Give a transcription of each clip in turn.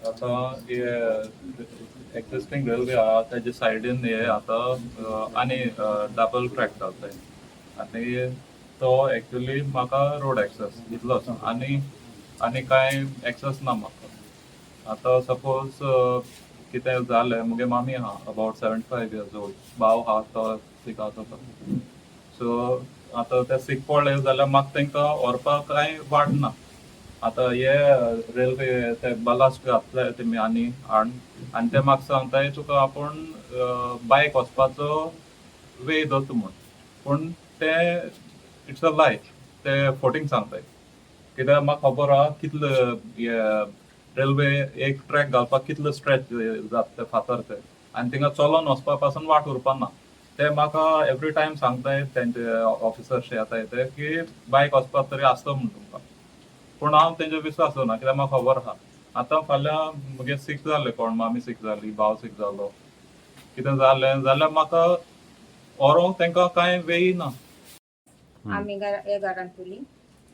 आता हे existing railway आहा त्याच्या सायडीन हे आता आनी डबल ट्रॅक जातोय आनी तो एक्चुअली म्हाका रोड एक्सेस इतलोच आनी कांय एक्सेस ना म्हाका आता सपोज कितें जालें मुगे मामी आहा अबाउट 75 years old भाव आहा तो सीक आसा सो आता ते सीक पडले जाल्यार म्हाका तांकां व्हरपाक कांय वाट ना आता हे रेल्वे ते बलास्ट घातले तेमी आनी ते म्हाका सांगताय तुका आपूण बायक वचपाचो वे दोत म्हूण पूण ते इट्स अ लाय ते फोटींग सांगताय कित्याक म्हाका खबर आहा कितले हे रेल्वे एक ट्रॅक घालपाक कितलो स्ट्रेच जाता ते फातर ते आनी थिंगा चलोन वचपा पासून वाट उरपाना ते म्हाका एवरी टायम सांगताय तेंचे ऑफिसर्स येताय ते की बायक वचपाक तरी आसता म्हूण तुमकां पूण हांव तेंचेर विश्वास दवरना कित्याक म्हाका खबर आहा आतां फाल्यां मुगे सीक जालें कोण मामी सीक जाली भाव सीक जालो कितें जालें जाल्यार म्हाका व्हरोंक तांकां कांय वेय ना आम्ही हे घरान तुली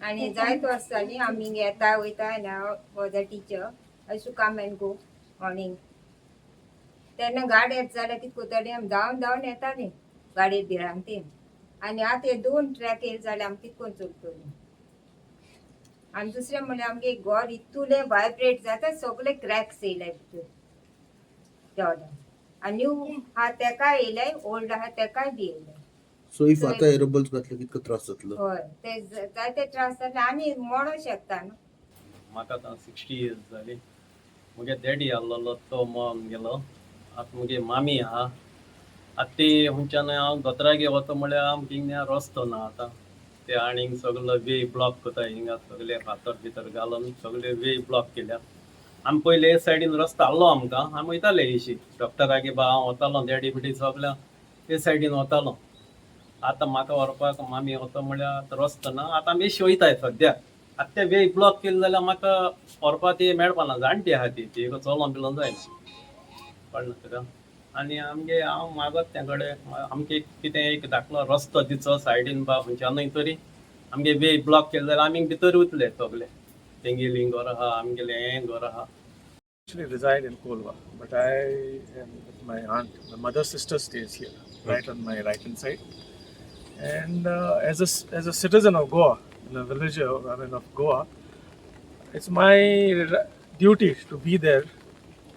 आणि जायत वर्सांनी आम्ही येता वयता ना वॉज अ टीचर अशें कम एंड गो मॉर्निंग तेन्ना गाडी येत जाल्यार कितें कोताली आमी धांवन येताली गाडये भिरांक तीन आनी आतां हे 2 ट्रॅक येयले जाल्यार आमी कितें करून चलतली आनी दुसरें म्हणल्यार आमगे घर इतुले वायब्रेट जाता सगळे क्रॅक्स येयले भितर तेवढ्या आनी न्यू आहा तेकाय येयले ओल्ड आहा तेकाय बी येयले सो इफ आता एरोबल्स घातले कितको त्रास जातलो होय ते जायते त्रास जाले आनी मोडो शकता न्हू म्हाका आतां 60 years जाली मुगे डॅडी आहलोलो तो मॉन गेलो आतां मुगे मामी आहा आतां ती हुंच्यान हांव दोतोरागे वता म्हळ्यार आमकां हिंगा रस्तो ना आतां ते आनीक सगलो वे ब्लॉक कोताय हिंगा सगळे फातर भितर घालून सगळे वे ब्लॉक केल्या आमी पयले हे सायडीन रस्तो आहलो आमकां आमी वयताले इशी डॉक्टरागे बा हांव वतालो डॅडी बिडी सगल्या ते सायडीन वतालो आतां म्हाका व्हरपाक मामी वता म्हळ्यार आतां रस्तो ना आतां आमी अशी वयताय सद्या आतां ते वे ब्लॉक केले जाल्यार म्हाका व्हरपाक ती मेळपाना जाणटी आहा ती चलोन बिलोन जाय कळना तुका आनी आमगे हांव मागत त्या कडेन आमगे कितें एक धाकलो रस्तो दिचो सायडीन बा खंयच्यानूय तरी आमगे वे ब्लॉक केले जाल्यार आमी भितर वतले सगळे तेंगेली घर आहा आमगेलें हें घर आहा Actually reside in Kolwa, but I am with my aunt. My mother's sister stays here, right on my right hand side. And as a citizen of Goa, in a villager, I mean of Goa, it's my duty to be there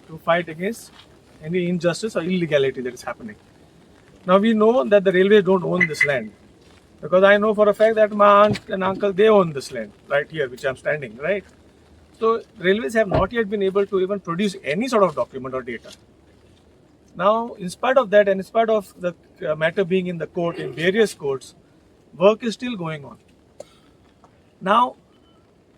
to fight against any injustice or illegality that is happening. Now we know that the railways don't own this land, because I know for a fact that my aunt and uncle they own this land right here, which I'm standing, right? So railways have not yet been able to even produce any sort of document or data. Now, in spite of that, and in spite of the matter being in the court, in various courts, work is still going on. Now,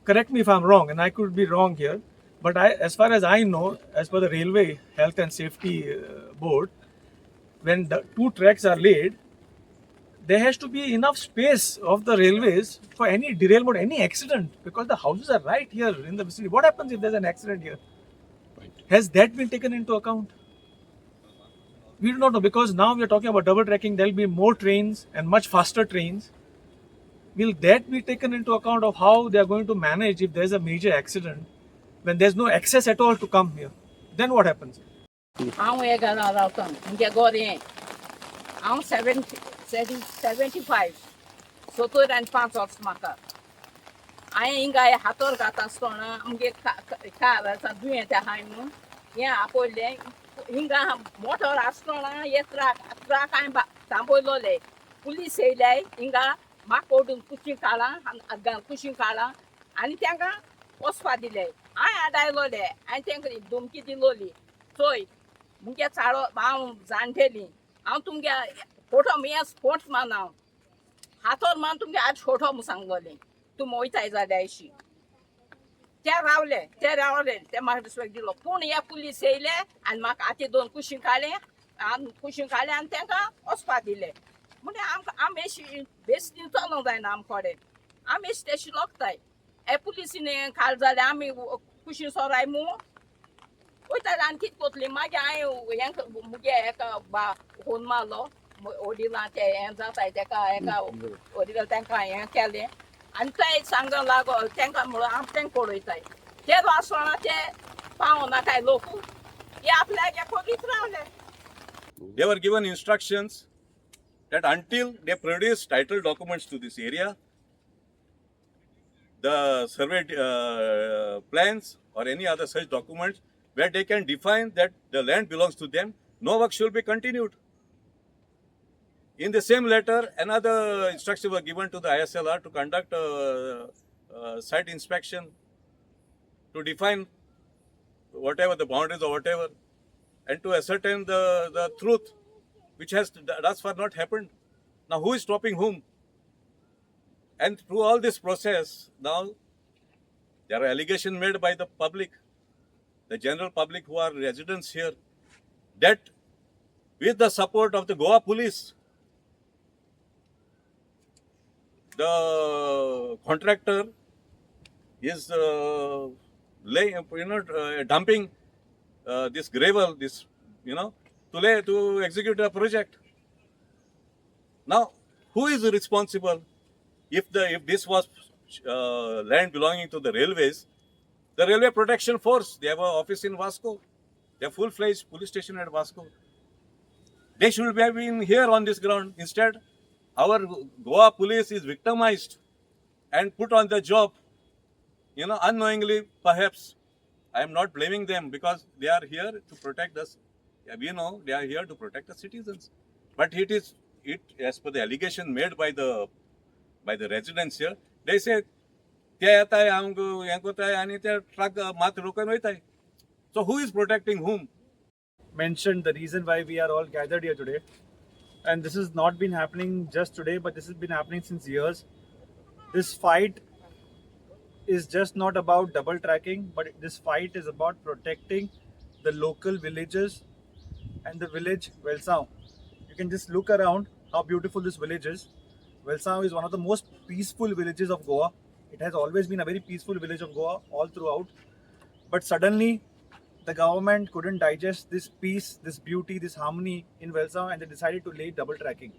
correct me if I'm wrong, and I could be wrong here, but as far as I know, as per the Railway Health and Safety Board, when the 2 tracks are laid, there has to be enough space of the railways for any derailment, any accident, because the houses are right here in the vicinity. What happens if there's an accident here? Has that been taken into account? We do not know, because now we are talking about double tracking. There will be more trains and much faster trains. Will that be taken into account of how they are going to manage if there's a major accident when there's no access at all to come here? Then what happens? हांव हे घरा रावतां म्हणजे घर हें हांव 75 75 verse म्हाका हांवें हिंगा हातोर घात आसतना आमगे कार आसा दुयेंत आहाय न्हू हें आपयलें हिंगा मोटर आसतना हे ट्राक हांवें थांबयलोले पुलीस येयले हिंगा म्हाका ओडून कुशीक काडला आनी तांकां वचपा दिलें हांवें आडायलोलें हांवें तांकां धमकी दिलोली चोय मुगे चाळो हांव जाणटेली हांव तुमगे फोटो हें स्पोर्ट मान हांव हातोर मान तुमगे आज फोटो म्हूण सांगलोलें तुमी वयताय जाल्यार अशी ते रावले ते म्हाका रिस्पेक्ट दिलो पूण हे पुलीस येयले आनी म्हाका हाती 2 कुशीक काडलें आनी तांकां वचपा दिलें म्हणजे आमी अशी बेश्टी चलोंक जायना आमचे कडेन आमी अशी तेशी लोकताय हे पुलिसीन काल जाल्यार आमी कुशीन सोराय म्हूण वयताले आनी कितें कोतली मागीर हांवें हें मुगे हेका फोन मारलो वडिलां ते हें जाताय तेका हेका वडिलां तांकां हें केलें आनी ते सांगूंक लागो तांकां म्हणून हांव तांकां पळयताय ते आसतना ते पावना काय लोक हे आपल्याक करीत रावले. They were given instructions that until they produce title documents to this area, the survey plans or any other such documents where they can define that the land belongs to them, no work should be continued. In the same letter, another instruction was given to the ISLR to conduct site inspection, to define whatever the boundaries or whatever, and to ascertain the truth, which has thus far not happened. Now, who is stopping whom? And through all this process, now there are allegations made by the public, the general public who are residents here, that with the support of the Goa police, the contractor is dumping this gravel, to execute a project. Now, who is responsible? If this was land belonging to the railways, the Railway Protection Force, they have an office in Vasco. They have full-fledged police station at Vasco. They should have been here on this ground. Instead, our Goa police is victimized and put on the job, unknowingly perhaps. I am not blaming them because they are here to protect us. We know they are here to protect the citizens. But it as per the allegation made by the residents here, they say, so who is protecting whom? Mentioned the reason why we are all gathered here today. And this has not been happening just today, but this has been happening since years. This fight is just not about double tracking, but this fight is about protecting the local villages and the village Velsao. You can just look around how beautiful this village is. Velsao is one of the most peaceful villages of Goa. It has always been a very peaceful village of Goa all throughout. But suddenly, the government couldn't digest this peace, this beauty, this harmony in Velsao, and they decided to lay double tracking.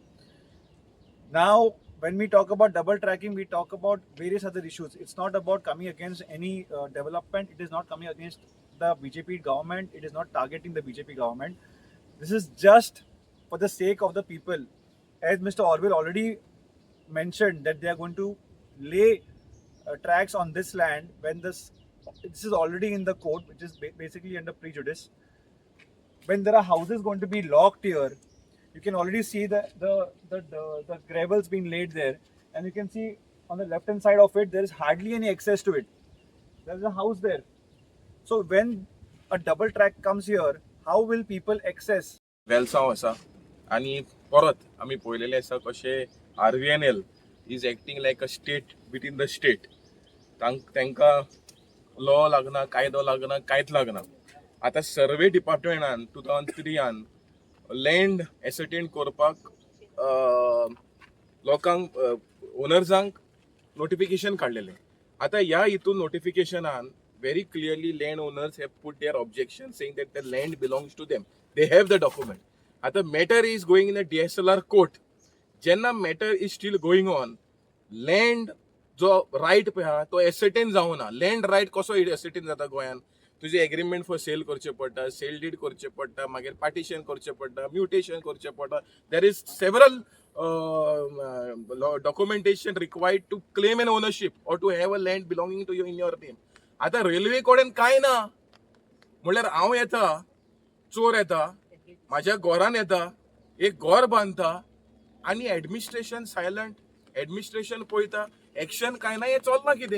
Now, when we talk about double tracking, we talk about various other issues. It's not about coming against any development. It is not coming against the BJP government. It is not targeting the BJP government. This is just for the sake of the people. As Mr. Orville already mentioned that they are going to lay tracks on this land when this is already in the court, which is basically under prejudice. When there are houses going to be locked here, you can already see the gravels being laid there, and you can see on the left hand side of it there is hardly any access to it. There is a house there. So when a double track comes here, how will people access? Velsao आसा आनी परत आमी पळयलेलें आसा कशें RVNL is acting like a state between the state. तांकां law लागना, कायदो लागना, कांयच लागना. आतां सर्वे डिपार्टमेंटान 2003 लँड एसर्टेन करपाक लोकांक ओनर्सांक नोटिफिकेशन काडलेलें. आतां ह्या हितून नोटिफिकेशनान very clearly landowners have put their objection saying that the land belongs to them. They have the document. The matter is going in a DSLR court. Jenna matter is still going on. Land जो right पे हा तो ascertain जावना. Land right कसो ascertain जाता गोंयान? तुझे agreement for sale करचे पडटा, sale deed करचे पडटा, मागीर partition करचे पडटा, mutation करचे पडटा. There is several documentation required to claim an ownership or to have a land belonging to you in your name. आता रेल्वे कडेन काय ना म्हणल्यार हांव येता, चोर येता, म्हाज्या घरान येता, एक घर बांदता आनी ऍडमिनिस्ट्रेशन सायलंट, ऍडमिनिस्ट्रेशन पळयता, एक्शन काय ना, हें चलना कितें?